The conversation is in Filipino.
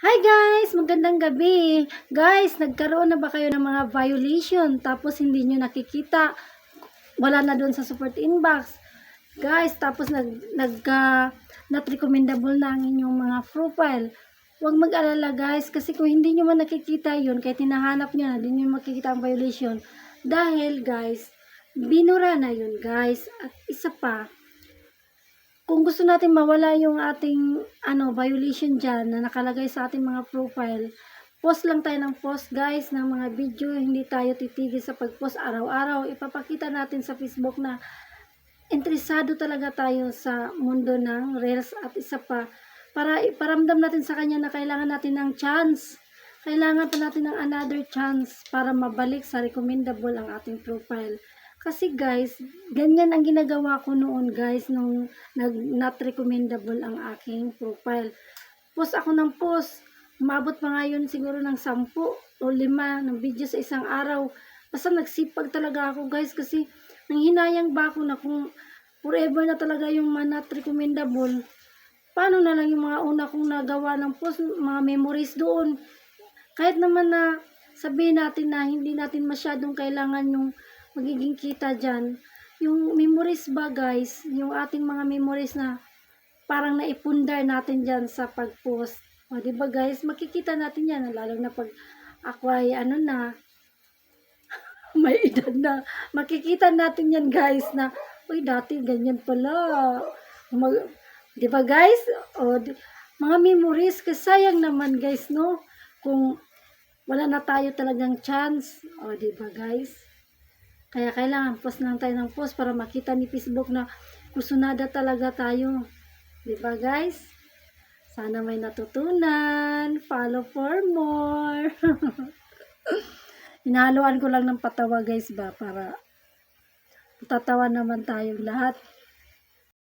Hi guys! Magandang gabi! Guys, nagkaroon na ba kayo ng mga violation tapos hindi nyo nakikita? Wala na doon sa support inbox. Guys, tapos not recommendable na ang inyong mga profile. Huwag mag-alala guys kasi kung hindi nyo man nakikita yun, kahit hinahanap nyo na, hindi nyo makikita ang violation. Dahil guys, binura na yun guys. At isa pa, kung gusto natin mawala yung ating violation dyan na nakalagay sa ating mga profile, post lang tayo ng post guys ng mga video, hindi tayo titigil sa pag-post araw-araw. Ipapakita natin sa Facebook na interesado talaga tayo sa mundo ng Reels at isa pa, para iparamdam natin sa kanya na kailangan natin ng chance. Kailangan pa natin ng another chance para mabalik sa recommendable ang ating profile. Kasi guys, ganyan ang ginagawa ko noon guys, nung not recommendable ang aking profile. Post ako ng post, umabot pa nga yun siguro ng 10 o 5 ng video sa isang araw. Basta nagsipag talaga ako guys kasi nanghinayang ba ako na kung forever na talaga yung not recommendable, paano na lang yung mga una kong nagawa ng post, mga memories doon. Kahit naman na sabihin natin na hindi natin masyadong kailangan yung magiging kita dyan, yung memories ba guys, yung ating mga memories na parang naipundar natin dyan sa pag-post. O diba guys, makikita natin yan, lalo na pag ako ay may edad na, makikita natin yan guys na, uy dati ganyan pala. Diba guys? Mga memories, kasi sayang naman guys no, kung wala na tayo talagang chance. O diba guys? Kaya kailangan post lang tayo ng post para makita ni Facebook na kusunada talaga tayo. Diba guys? Sana may natutunan. Follow for more. Hinahaluan ko lang ng patawa guys ba, para tatawa naman tayong lahat.